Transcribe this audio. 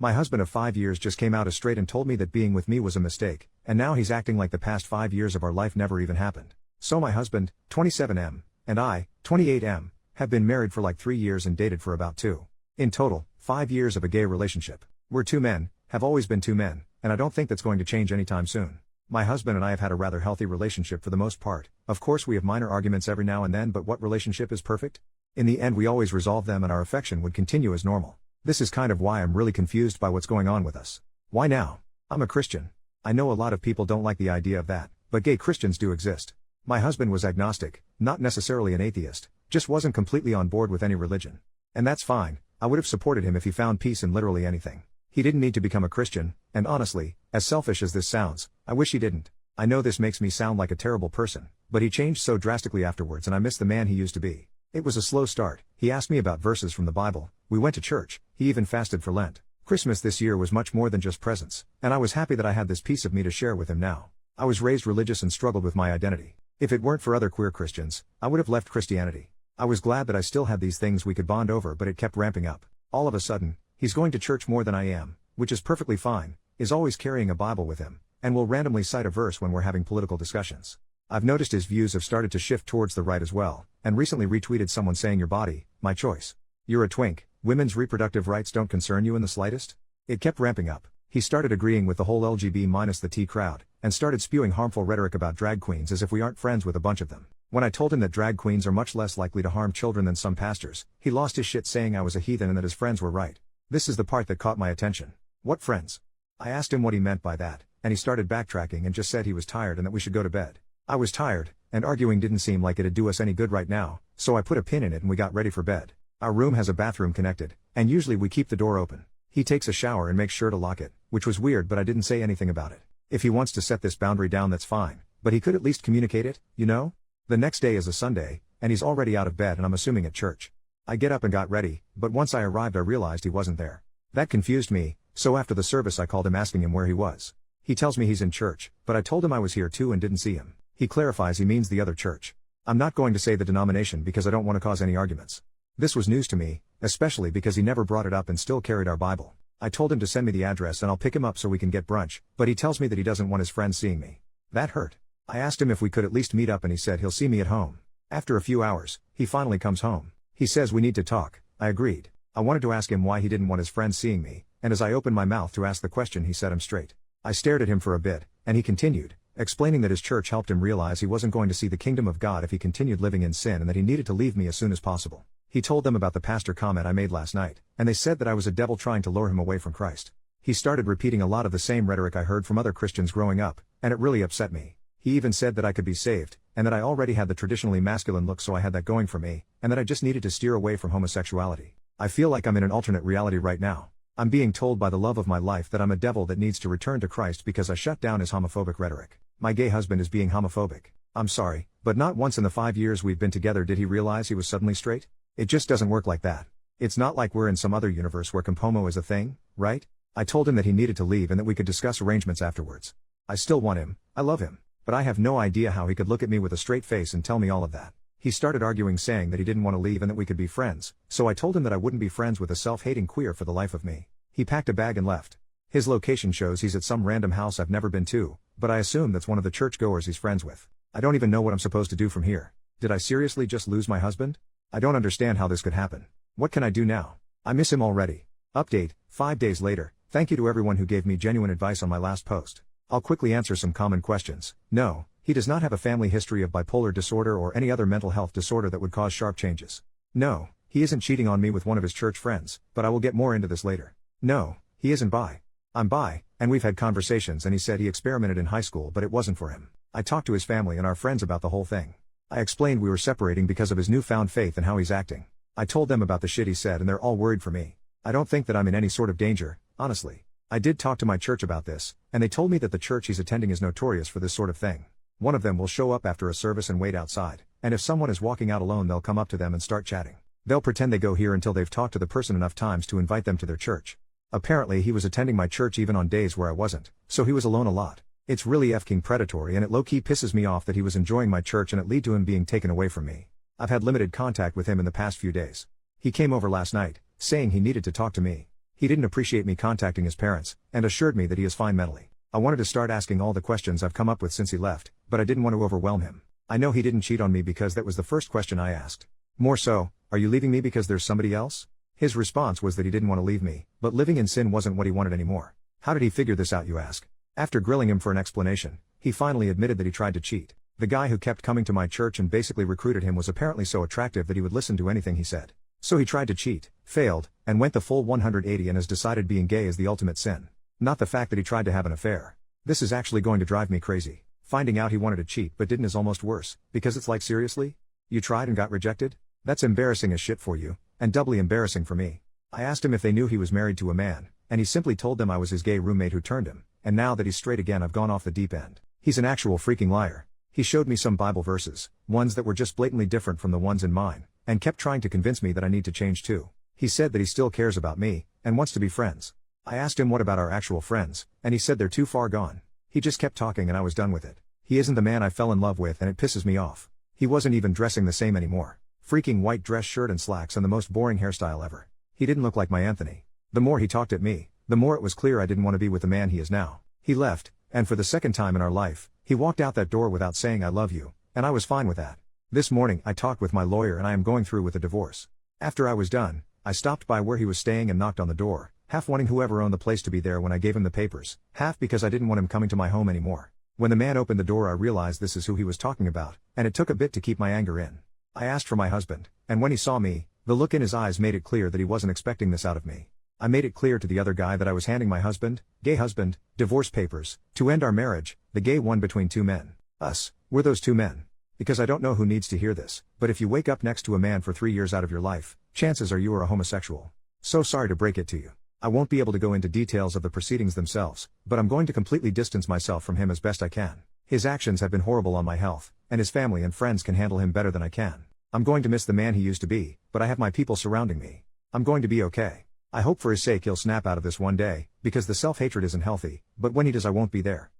My husband of 5 years just came out as straight and told me that being with me was a mistake, and now he's acting like the past 5 years of our life never even happened. So my husband, 27M, and I, 28M, have been married for like 3 years and dated for about 2. In total, 5 years of a gay relationship. We're two men, have always been two men, and I don't think that's going to change anytime soon. My husband and I have had a rather healthy relationship for the most part. Of course we have minor arguments every now and then, but what relationship is perfect? In the end we always resolve them and our affection would continue as normal. This is kind of why I'm really confused by what's going on with us. Why now? I'm a Christian. I know a lot of people don't like the idea of that, but gay Christians do exist. My husband was agnostic, not necessarily an atheist, just wasn't completely on board with any religion. And that's fine, I would have supported him if he found peace in literally anything. He didn't need to become a Christian, and honestly, as selfish as this sounds, I wish he didn't. I know this makes me sound like a terrible person, but he changed so drastically afterwards and I miss the man he used to be. It was a slow start. He asked me about verses from the Bible, we went to church, he even fasted for Lent. Christmas this year was much more than just presents, and I was happy that I had this piece of me to share with him now. I was raised religious and struggled with my identity. If it weren't for other queer Christians, I would have left Christianity. I was glad that I still had these things we could bond over, but it kept ramping up. All of a sudden, he's going to church more than I am, which is perfectly fine, is always carrying a Bible with him, and will randomly cite a verse when we're having political discussions. I've noticed his views have started to shift towards the right as well, and recently retweeted someone saying your body, my choice. You're a twink, women's reproductive rights don't concern you in the slightest? It kept ramping up. He started agreeing with the whole LGB minus the T crowd, and started spewing harmful rhetoric about drag queens as if we aren't friends with a bunch of them. When I told him that drag queens are much less likely to harm children than some pastors, he lost his shit saying I was a heathen and that his friends were right. This is the part that caught my attention. What friends? I asked him what he meant by that, and he started backtracking and just said he was tired and that we should go to bed. I was tired, and arguing didn't seem like it'd do us any good right now, so I put a pin in it and we got ready for bed. Our room has a bathroom connected, and usually we keep the door open. He takes a shower and makes sure to lock it, which was weird but I didn't say anything about it. If he wants to set this boundary down that's fine, but he could at least communicate it, you know? The next day is a Sunday, and he's already out of bed and I'm assuming at church. I get up and got ready, but once I arrived I realized he wasn't there. That confused me, so after the service I called him asking him where he was. He tells me he's in church, but I told him I was here too and didn't see him. He clarifies he means the other church. I'm not going to say the denomination because I don't want to cause any arguments. This was news to me, especially because he never brought it up and still carried our Bible. I told him to send me the address and I'll pick him up so we can get brunch, but he tells me that he doesn't want his friends seeing me. That hurt. I asked him if we could at least meet up and he said he'll see me at home. After a few hours, he finally comes home. He says we need to talk. I agreed. I wanted to ask him why he didn't want his friends seeing me, and as I opened my mouth to ask the question he set him straight. I stared at him for a bit, and he continued, explaining that his church helped him realize he wasn't going to see the kingdom of God if he continued living in sin and that he needed to leave me as soon as possible. He told them about the pastor comment I made last night, and they said that I was a devil trying to lure him away from Christ. He started repeating a lot of the same rhetoric I heard from other Christians growing up, and it really upset me. He even said that I could be saved, and that I already had the traditionally masculine look so I had that going for me, and that I just needed to steer away from homosexuality. I feel like I'm in an alternate reality right now. I'm being told by the love of my life that I'm a devil that needs to return to Christ because I shut down his homophobic rhetoric. My gay husband is being homophobic. I'm sorry, but not once in the 5 years we've been together did he realize he was suddenly straight. It just doesn't work like that. It's not like we're in some other universe where compomo is a thing, right? I told him that he needed to leave and that we could discuss arrangements afterwards. I still want him, I love him, but I have no idea how he could look at me with a straight face and tell me all of that. He started arguing saying that he didn't want to leave and that we could be friends, so I told him that I wouldn't be friends with a self-hating queer for the life of me. He packed a bag and left. His location shows he's at some random house I've never been to, but I assume that's one of the churchgoers he's friends with. I don't even know what I'm supposed to do from here. Did I seriously just lose my husband? I don't understand how this could happen. What can I do now? I miss him already. Update, 5 days later. Thank you to everyone who gave me genuine advice on my last post. I'll quickly answer some common questions. No, he does not have a family history of bipolar disorder or any other mental health disorder that would cause sharp changes. No, he isn't cheating on me with one of his church friends, but I will get more into this later. No, he isn't bi. I'm bi, and we've had conversations and he said he experimented in high school but it wasn't for him. I talked to his family and our friends about the whole thing. I explained we were separating because of his newfound faith and how he's acting. I told them about the shit he said and they're all worried for me. I don't think that I'm in any sort of danger, honestly. I did talk to my church about this, and they told me that the church he's attending is notorious for this sort of thing. One of them will show up after a service and wait outside, and if someone is walking out alone they'll come up to them and start chatting. They'll pretend they go here until they've talked to the person enough times to invite them to their church. Apparently he was attending my church even on days where I wasn't, so he was alone a lot. It's really f***ing predatory and it low-key pisses me off that he was enjoying my church and it led to him being taken away from me. I've had limited contact with him in the past few days. He came over last night, saying he needed to talk to me. He didn't appreciate me contacting his parents, and assured me that he is fine mentally. I wanted to start asking all the questions I've come up with since he left, but I didn't want to overwhelm him. I know he didn't cheat on me because that was the first question I asked. More so, are you leaving me because there's somebody else? His response was that he didn't want to leave me, but living in sin wasn't what he wanted anymore. How did he figure this out, you ask? After grilling him for an explanation, he finally admitted that he tried to cheat. The guy who kept coming to my church and basically recruited him was apparently so attractive that he would listen to anything he said. So he tried to cheat, failed, and went the full 180 and has decided being gay is the ultimate sin. Not the fact that he tried to have an affair. This is actually going to drive me crazy. Finding out he wanted to cheat but didn't is almost worse, because it's like, seriously? You tried and got rejected? That's embarrassing as shit for you, and doubly embarrassing for me. I asked him if they knew he was married to a man, and he simply told them I was his gay roommate who turned him, and now that he's straight again I've gone off the deep end. He's an actual freaking liar. He showed me some Bible verses, ones that were just blatantly different from the ones in mine, and kept trying to convince me that I need to change too. He said that he still cares about me, and wants to be friends. I asked him what about our actual friends, and he said they're too far gone. He just kept talking and I was done with it. He isn't the man I fell in love with and it pisses me off. He wasn't even dressing the same anymore. Freaking white dress shirt and slacks and the most boring hairstyle ever. He didn't look like my Anthony. The more he talked at me, the more it was clear I didn't want to be with the man he is now. He left, and for the second time in our life, he walked out that door without saying I love you, and I was fine with that. This morning I talked with my lawyer and I am going through with a divorce. After I was done, I stopped by where he was staying and knocked on the door, half wanting whoever owned the place to be there when I gave him the papers, half because I didn't want him coming to my home anymore. When the man opened the door I realized this is who he was talking about, and it took a bit to keep my anger in. I asked for my husband, and when he saw me, the look in his eyes made it clear that he wasn't expecting this out of me. I made it clear to the other guy that I was handing my husband, gay husband, divorce papers, to end our marriage, the gay one between two men. Us, we're those two men. Because I don't know who needs to hear this, but if you wake up next to a man for 3 years out of your life, chances are you are a homosexual. So sorry to break it to you. I won't be able to go into details of the proceedings themselves, but I'm going to completely distance myself from him as best I can. His actions have been horrible on my health, and his family and friends can handle him better than I can. I'm going to miss the man he used to be, but I have my people surrounding me. I'm going to be okay. I hope for his sake he'll snap out of this one day, because the self-hatred isn't healthy, but when he does I won't be there.